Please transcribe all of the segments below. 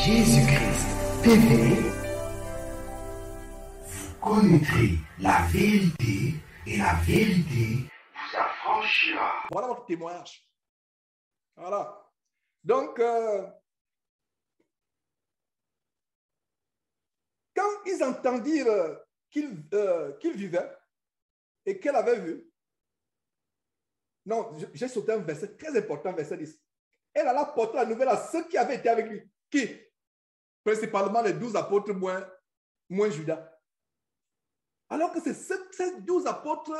Jésus-Christ TV, vous connaîtrez la vérité et la vérité vous affranchira. Voilà votre témoignage. Voilà. Donc, quand ils entendirent qu'il vivait et qu'elle avait vu, non, j'ai sauté un verset très important, verset 10. Elle alla porter la nouvelle à ceux qui avaient été avec lui. Qui? Principalement les 12 apôtres moins Judas. Alors que c'est ces 12 apôtres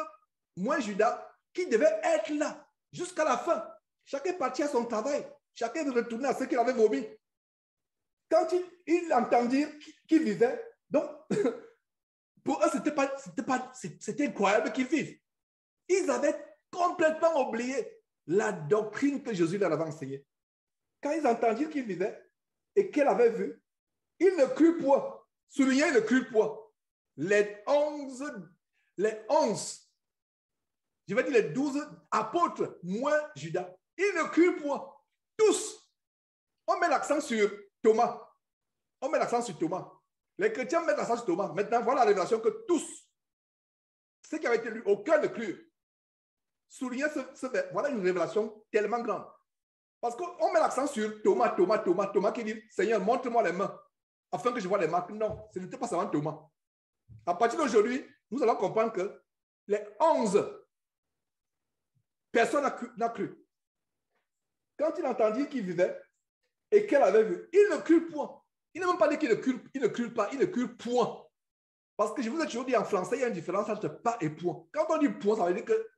moins Judas qui devaient être là jusqu'à la fin. Chacun partit à son travail. Chacun retournait à ce qu'il avait vomi. Quand ils entendirent qu'il vivait, donc pour eux, c'était incroyable qu'ils vivent. Ils avaient complètement oublié la doctrine que Jésus leur avait enseignée. Quand ils entendirent qu'il vivait et qu'elle avait vu, ils ne crurent point. Soulignez, ils ne crurent point. Les 11, je vais dire les 12 apôtres, moins Judas, ils ne crurent point. Tous. On met l'accent sur Thomas. On met l'accent sur Thomas. Les chrétiens mettent l'accent sur Thomas. Maintenant, voilà la révélation que tous, ceux qui avaient été lus, aucun ne crurent. Soulignez voilà une révélation tellement grande. Parce qu'on met l'accent sur Thomas qui dit, Seigneur, montre-moi les mains, afin que je vois les marques. Non, ce n'était pas seulement Thomas. À partir d'aujourd'hui, nous allons comprendre que les 11 personnes n'a cru. Quand il entendit qu'il vivait et qu'elle avait vu, il ne crut point. Il n'a même pas dit qu'il ne crut pas, il ne crut point. Parce que je vous ai toujours dit en français, il y a une différence entre pas et point. Quand on dit point, ça veut dire que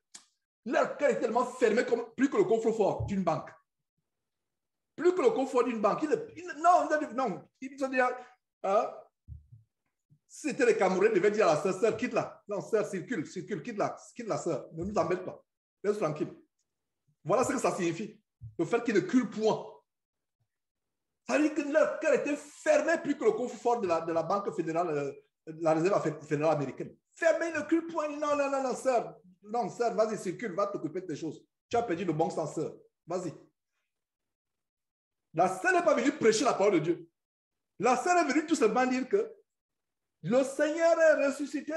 leur cœur est tellement fermé comme plus que le coffre-fort d'une banque. Plus que le coffre-fort d'une banque. Non. Ils ont dit, si c'était les Camerounais, ils devaient dire à la sœur, quitte là. Non, sœur, circule, quitte la sœur. Ne nous embête pas. Laisse tranquille. Voilà ce que ça signifie. Le fait qu'ils ne crurent point. Ça veut dire que leur cœur était fermé plus que le coffre-fort de la Banque fédérale, la Réserve fédérale américaine. Fermé, ils ne crurent point. Non, sœur. Non, sœur, vas-y, circule, va t'occuper de tes choses. Tu as perdu le bon sens, sœur. Vas-y. La sœur n'est pas venue prêcher la parole de Dieu. La sœur est venue tout simplement dire que le Seigneur est ressuscité.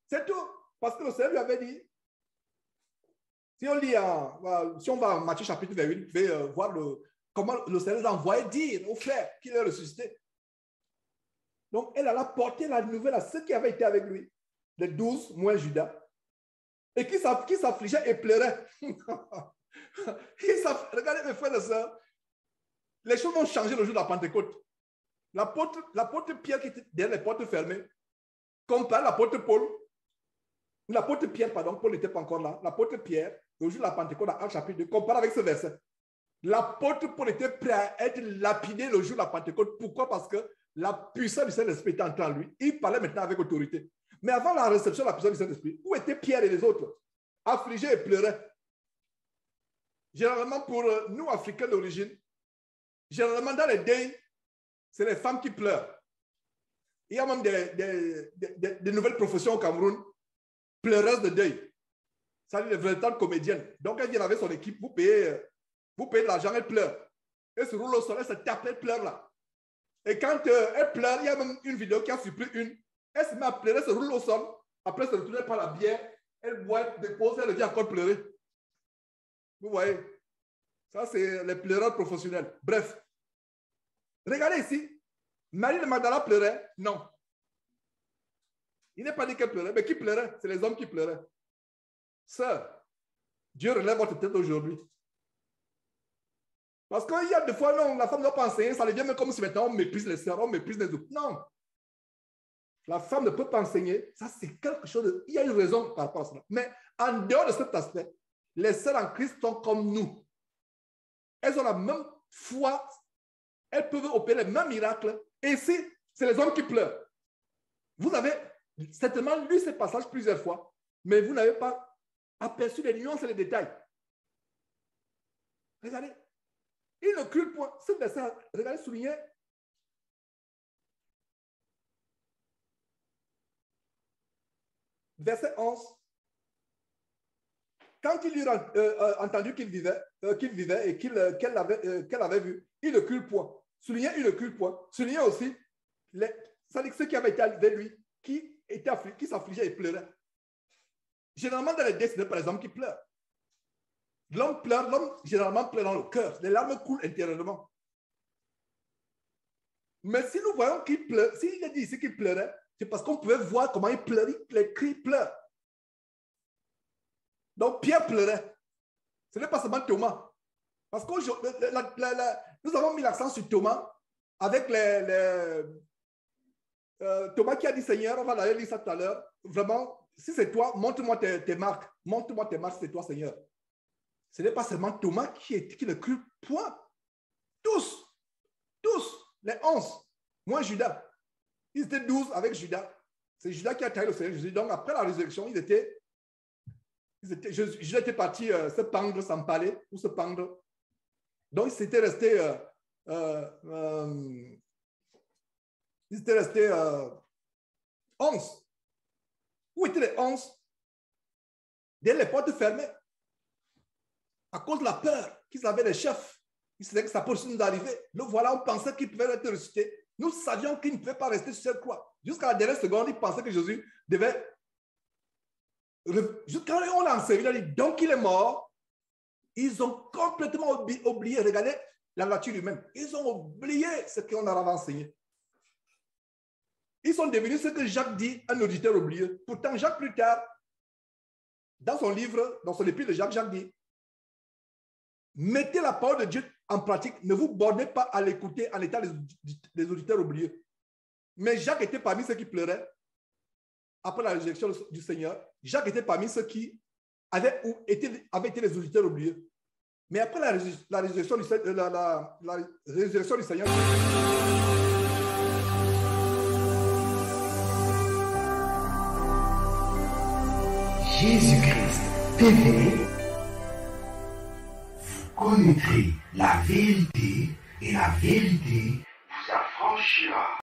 C'est tout. Parce que le Seigneur lui avait dit, si on va en Matthieu chapitre 28, vous pouvez voir comment le Seigneur a envoyé dire aux frères qu'il est ressuscité. Donc, elle a porté la nouvelle à ceux qui avaient été avec lui, les 12 moins Judas, et qui s'affligeaient et pleuraient. Regardez mes frères et sœurs, les choses vont changer le jour de la Pentecôte. L'apôtre Pierre qui était derrière les portes fermées, compare l'apôtre Paul, l'apôtre Pierre, pardon, Paul n'était pas encore là, l'apôtre Pierre, le jour de la Pentecôte, dans Actes chapitre 2, compare avec ce verset. L'apôtre Paul était prêt à être lapidé le jour de la Pentecôte. Pourquoi? Parce que la puissance du Saint-Esprit était entrée en lui. Il parlait maintenant avec autorité. Mais avant la réception de la puissance du Saint-Esprit, où étaient Pierre et les autres? Affligés et pleuraient. Généralement, pour nous, Africains d'origine, généralement dans les deuils, c'est les femmes qui pleurent. Il y a même des nouvelles professions au Cameroun, pleureuses de deuil. Ça dit les véritables comédiennes. Donc, elle vient avec son équipe, vous payez de l'argent, elle pleure. Elle se roule au sol, elle se tape, elle pleure là. Et quand elle pleure, il y a même une vidéo qui a surpris une. Elle se met à pleurer, elle se roule au sol. Après, elle se retourne par la bière. Elle boit, dépose, elle vient encore pleurer. Vous voyez? Ça, c'est les pleureurs professionnels. Bref. Regardez ici. Marie de Magdala pleurait? Non. Il n'est pas dit qu'elle pleurait. Mais qui pleurait? C'est les hommes qui pleuraient. Sœur, Dieu relève votre tête aujourd'hui. Parce qu'il y a des fois, non, la femme ne doit pas enseigner, ça devient même comme si maintenant on méprise les sœurs, on méprise les autres. Non. La femme ne peut pas enseigner, ça c'est quelque chose de... Il y a une raison par rapport à cela. Mais en dehors de cet aspect, les sœurs en Christ sont comme nous. Elles ont la même foi, elles peuvent opérer les mêmes miracles. Et ici, c'est les hommes qui pleurent. Vous avez certainement lu ce passage plusieurs fois, mais vous n'avez pas aperçu les nuances et les détails. Regardez. Il ne crut point. Ce verset, regardez, souligné. Verset 11. Quand il eut entendu qu'il vivait et qu'elle avait vu, il ne crut point. soulignait une cul point, soulignait aussi ceux qui avaient été avec lui, qui s'affligeaient et pleuraient. Généralement, dans les deuils, ce n'est pas les hommes qui pleurent. L'homme pleure, l'homme généralement pleure dans le cœur. Les larmes coulent intérieurement. Mais si nous voyons qu'il pleure, s'il a dit ici qu'il pleurait, c'est parce qu'on pouvait voir comment il pleurait, les cris pleurent. Donc Pierre pleurait. Ce n'est pas seulement Thomas. Parce que nous avons mis l'accent sur Thomas avec Thomas qui a dit Seigneur, on va aller lire ça tout à l'heure. Vraiment, si c'est toi, montre-moi tes marques. Montre-moi tes marques, c'est toi, Seigneur. Ce n'est pas seulement Thomas qui ne crut point. Tous, les 11, moins Judas. Ils étaient 12 avec Judas. C'est Judas qui a trahi le Seigneur Jésus. Donc, après la résurrection, Judas était parti se pendre, s'empaler ou se pendre. Donc, ils étaient restés 11. Où étaient les 11? Dès les portes fermées. À cause de la peur qu'ils avaient les chefs. Ils savaient que ça peut nous arriver. Le voilà, on pensait qu'il pouvait être ressuscité. Nous savions qu'il ne pouvait pas rester sur cette croix. Jusqu'à la dernière seconde, ils pensaient que Jésus devait... Quand on l'a enseigné, il a dit, donc il est mort. Ils ont complètement oublié. Regardez la nature humaine. Ils ont oublié ce qu'on leur avait enseigné. Ils sont devenus ce que Jacques dit, un auditeur oublié. Pourtant, Jacques, plus tard, dans son livre, dans son épître de Jacques, Jacques dit, mettez la parole de Dieu en pratique. Ne vous bornez pas à l'écouter en étant des auditeurs oubliés. Mais Jacques était parmi ceux qui pleuraient après la résurrection du Seigneur. Jacques était parmi ceux qui avaient été les auditeurs oubliés. Mais après la résurrection du Seigneur, Jésus-Christ TV, vous connaîtrez la vérité et la vérité vous affranchira.